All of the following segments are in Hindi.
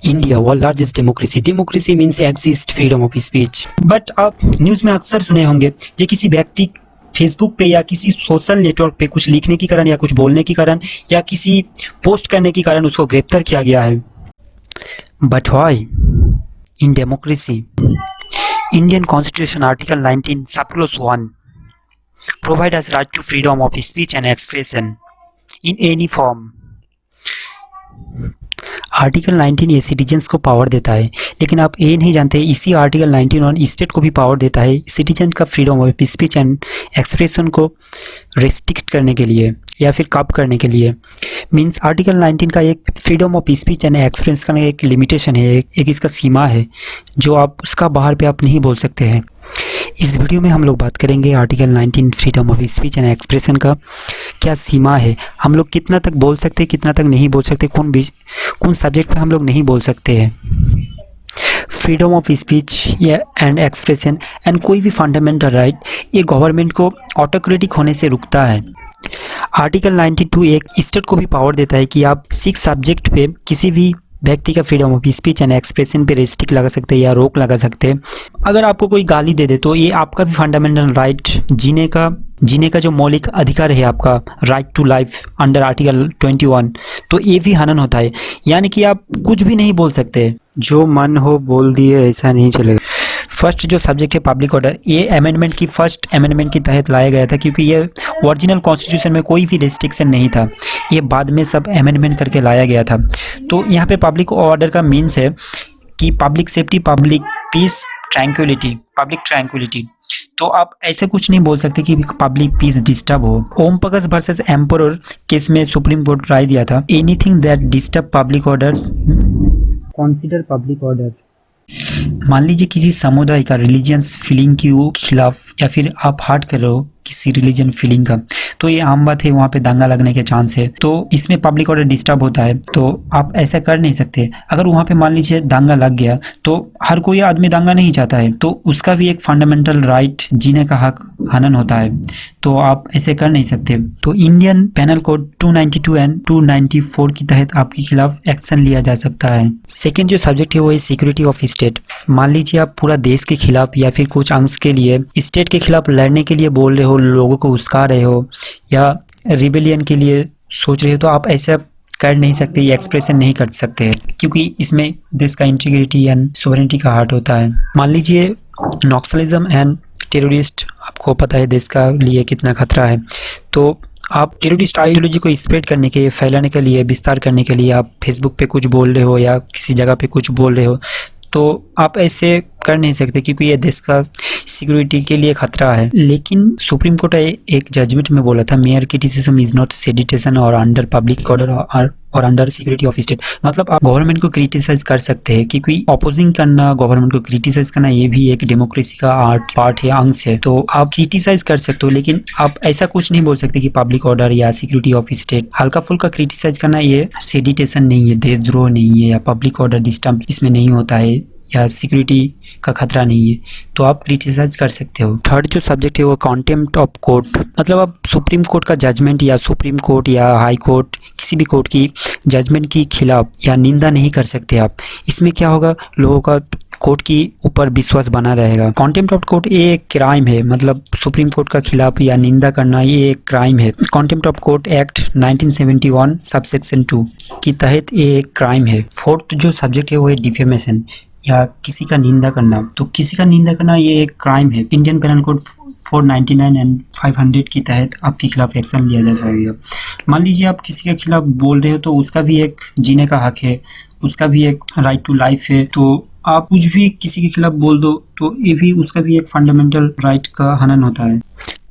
India world largest democracy. Democracy means exist freedom of speech. But आप न्यूज़ में अक्सर सुने होंगे कि किसी व्यक्ति फेसबुक पे या किसी सोशल नेटवर्क पे कुछ लिखने के कारण या कुछ बोलने के कारण या किसी पोस्ट करने के कारण उसको गिरफ्तार किया गया है। But why in democracy? Indian constitution article 19 sub clause 1 provide us right to freedom of speech and expression in any form। Article 19 ये सिटीजन्स को पावर देता है, लेकिन आप ये नहीं जानते इसी आर्टिकल 19 स्टेट को भी पावर देता है सिटीजन का freedom of speech and expression को रेस्ट्रिक्ट करने के लिए या फिर कब करने के लिए। मींस आर्टिकल 19 का एक freedom of speech and expression का एक लिमिटेशन है, एक इसका सीमा है जो आप उसका बाहर पे आप नहीं बोल सकते हैं। इस वीडियो में हम लोग बात करेंगे article 19 freedom of speech and expression का क्या सीमा है, हम लोग कितना तक बोल सकते हैं, कितना तक नहीं बोल सकते, कौन सब्जेक्ट पे हम लोग नहीं बोल सकते हैं। Freedom of speech and expression and कोई भी फंडामेंटल राइट ये गवर्नमेंट को ऑटोक्रेटिक होने से रुकता है। आर्टिकल 92 एक स्टेट को भी पावर देता है कि आप 6 सब्जेक्ट पे किसी भी व्यक्ति का freedom of speech and expression पे रेस्ट्रिक्ट लगा सकते हैं या रोक लगा सकते हैं। अगर आपको कोई गाली दे दे तो ये आपका भी फंडामेंटल राइट जीने का जो मौलिक अधिकार है, आपका right to life under article 21, तो ये भी हनन होता है। यानी कि आप कुछ भी नहीं बोल सकते, जो मन हो बोल दिए, ऐसा नहीं चलेगा। फर्स्ट जो सब्जेक्ट है पब्लिक ऑर्डर, ये अमेंडमेंट की फर्स्ट अमेंडमेंट के तहत लाया गया था क्योंकि ये ओरिजिनल कॉन्स्टिट्यूशन में कोई भी रिस्ट्रिक्शन नहीं था, ये बाद में सब अमेंडमेंट करके लाया गया था। तो यहाँ पे पब्लिक ऑर्डर का मीन्स है कि public safety, public piece, public tranquillity. तो आप ऐसे कुछ नहीं बोल सकते कि पब्लिक पीस डिस्टर्ब हो। ओम पगस वर्सेस एम्परर केस में सुप्रीम कोर्ट राय दिया था, anything that disturb public orders consider public order. मान लीजिए किसी समुदाय का रिलीजियस फीलिंग के खिलाफ या फिर आप हर्ट कर रहे हो किसी रिलीजन फीलिंग का, तो ये आम बात है, वहाँ पे दंगा लगने के चांस है, तो इसमें पब्लिक ऑर्डर डिस्टर्ब होता है, तो आप ऐसा कर नहीं सकते। अगर वहाँ पे मान लीजिए दंगा लग गया तो हर कोई आदमी दंगा नहीं चाहता है, तो उसका भी एक फंडामेंटल राइट जीने का हक हनन होता है, तो आप ऐसे कर नहीं सकते। तो इंडियन पेनल कोड 292 एंड 294 के तहत आपके खिलाफ एक्शन लिया जा सकता है। सेकेंड जो सब्जेक्ट है वो है सिक्योरिटी ऑफ स्टेट। मान लीजिए आप पूरा देश के खिलाफ या फिर कुछ अंश के लिए स्टेट के खिलाफ लड़ने के लिए बोल रहे हो, लोगों को उस्का रहे हो या रिबेलियन के लिए सोच रहे हो, तो आप ऐसा कर नहीं सकते, ये एक्सप्रेशन नहीं कर सकते क्योंकि इसमें देश का इंटीग्रिटी एंड सोवरेनिटी का हार्ट होता है। मान लीजिए नक्सलिज्म एंड टेररिस्ट, आपको पता है देश का लिए कितना खतरा है, तो आप टेररिस्ट आइडियोलॉजी को स्प्रेड करने के, फैलाने के लिए, विस्तार करने के लिए आप फेसबुक पे कुछ बोल रहे हो या किसी जगह पे कुछ बोल रहे हो, तो आप ऐसे कर नहीं सकते क्योंकि ये देश का सिक्योरिटी के लिए खतरा है। लेकिन सुप्रीम कोर्ट एक जजमेंट में बोला था, मेयर क्रिटिसिज्म इज नॉट सेडिटेशन और अंडर पब्लिक ऑर्डर और अंडर सिक्योरिटी ऑफ स्टेट। मतलब आप गवर्नमेंट को क्रिटिसाइज कर सकते हैं क्योंकि अपोजिंग करना, गवर्नमेंट को क्रिटिसाइज करना, ये भी एक डेमोक्रेसी का पार्ट है, अंश है, तो आप क्रिटिसाइज कर सकते हो, लेकिन आप ऐसा कुछ नहीं बोल सकते कि पब्लिक ऑर्डर या सिक्योरिटी ऑफ स्टेट। हल्का फुल्का क्रिटिसाइज करना ये सेडिटेशन नहीं है, देशद्रोह नहीं है, या पब्लिक ऑर्डर डिस्टर्ब इसमें नहीं होता है, या सिक्योरिटी का खतरा नहीं है, तो आप क्रिटिसाइज कर सकते हो। थर्ड जो सब्जेक्ट है वो कॉन्टेम्प्ट ऑफ कोर्ट। मतलब आप सुप्रीम कोर्ट का जजमेंट या सुप्रीम कोर्ट या हाई कोर्ट किसी भी कोर्ट की जजमेंट के खिलाफ या निंदा नहीं कर सकते आप। इसमें क्या होगा, लोगों का कोर्ट की ऊपर विश्वास बना रहेगा। कॉन्टेम्प्ट ऑफ कोर्ट ये एक क्राइम है, मतलब सुप्रीम कोर्ट का खिलाफ या निंदा करना ये एक क्राइम है। Contempt of court act 1971 subsection 2 के तहत ये एक क्राइम है। फोर्थ जो सब्जेक्ट है वो है डिफेमेशन या किसी का निंदा करना। तो किसी का निंदा करना ये एक क्राइम है। इंडियन पेनल कोड 499 एंड 500 के तहत आपके खिलाफ एक्शन लिया जा सकता है। मान लीजिए आप किसी के खिलाफ बोल रहे हो तो उसका भी एक जीने का हक है, उसका भी एक राइट टू लाइफ है, तो आप कुछ भी किसी के खिलाफ बोल दो तो ये भी उसका भी एक फंडामेंटल राइट का हनन होता है।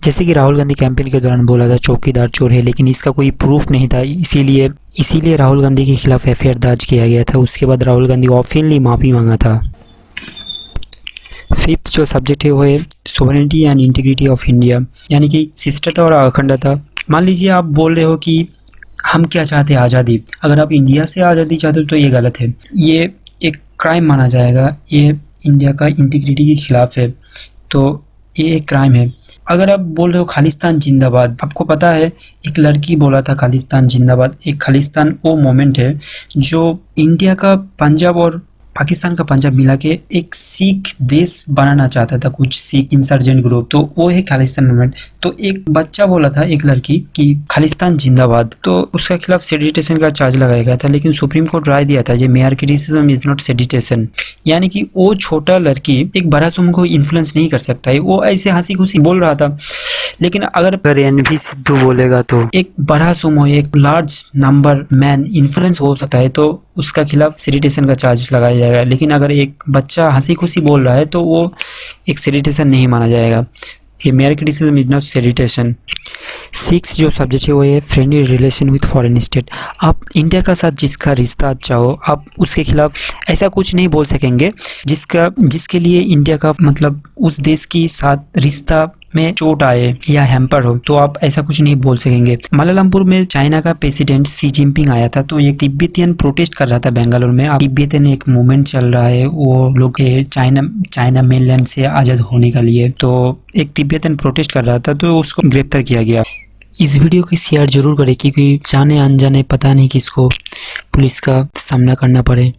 जैसे कि राहुल गांधी कैंपेन के दौरान बोला था चौकीदार चोर है, लेकिन इसका कोई प्रूफ नहीं था, इसीलिए राहुल गांधी के खिलाफ एफआईआर दर्ज किया गया था। उसके बाद राहुल गांधी ओपनली माफ़ी मांगा था। फिफ्थ जो सब्जेक्ट है वो है sovereignty and integrity of India, यानी कि शिष्टता और अखंडता। मान लीजिए आप बोल रहे हो कि हम क्या चाहते हैं, आज़ादी। अगर आप इंडिया से आज़ादी चाहते हो तो ये गलत है, ये एक क्राइम माना जाएगा, ये इंडिया का इंटीग्रिटी के खिलाफ है, तो ये एक क्राइम है। अगर आप बोल रहे हो खालिस्तान जिंदाबाद, आपको पता है एक लड़की बोला था खालिस्तान जिंदाबाद। एक खालिस्तान वो मोमेंट है जो इंडिया का पंजाब और पाकिस्तान का पंजाब मिला के एक सिख देश बनाना चाहता था, कुछ सिख इंसर्जेंट ग्रुप, तो वो है खालिस्तान मूवमेंट। तो एक बच्चा बोला था, एक लड़की, कि खालिस्तान जिंदाबाद, तो उसका खिलाफ सेडिटेशन का चार्ज लगाया गया था। लेकिन सुप्रीम कोर्ट राय दिया था ये मेयर क्रिटिसिज्म इज नॉट सेडिटेशन, यानी कि वो छोटा लड़की एक बड़ा समूह को इन्फ्लुएंस नहीं कर सकता है। वो ऐसे हंसी खुशी बोल रहा था, लेकिन अगर एनवी सिद्धू बोलेगा तो एक बड़ा समूह, एक लार्ज नंबर मैन इन्फ्लुएंस हो सकता है, तो उसका खिलाफ सेडिटेशन का चार्ज लगाया जाएगा। लेकिन अगर एक बच्चा हंसी खुशी बोल रहा है तो वो एक सेडिटेशन नहीं माना जाएगा। ये मेयर क्रिटिसिज्म इज नॉट सेडिटेशन। 6 जो सब्जेक्ट है वो है friendly relation with foreign state. आप इंडिया का साथ जिसका रिश्ता अच्छा हो, आप उसके खिलाफ ऐसा कुछ नहीं बोल सकेंगे जिसके लिए इंडिया का मतलब उस देश की साथ रिश्ता में चोट आए या हैम्पर हो, तो आप ऐसा कुछ नहीं बोल सकेंगे। मालालमपुर में चाइना का प्रेसिडेंट सी जिनपिंग आया था, तो एक तिब्बतियन प्रोटेस्ट कर रहा था बेंगलुरु में। अब तिब्बतियन एक मूवमेंट चल रहा है, वो लोग चाइना मेनलैंड से आज़ाद होने के लिए, तो एक तिब्बतियन प्रोटेस्ट कर रहा था, तो उसको गिरफ्तार किया गया। इस वीडियो को शेयर जरूर करें, क्योंकि जाने अनजाने पता नहीं किसको पुलिस का सामना करना पड़े।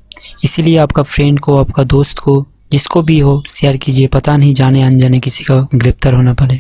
इसीलिए आपका फ्रेंड को, आपका दोस्त को, जिसको भी हो शेयर कीजिए, पता नहीं जाने अनजाने किसी का गिरफ्तार होना पड़े।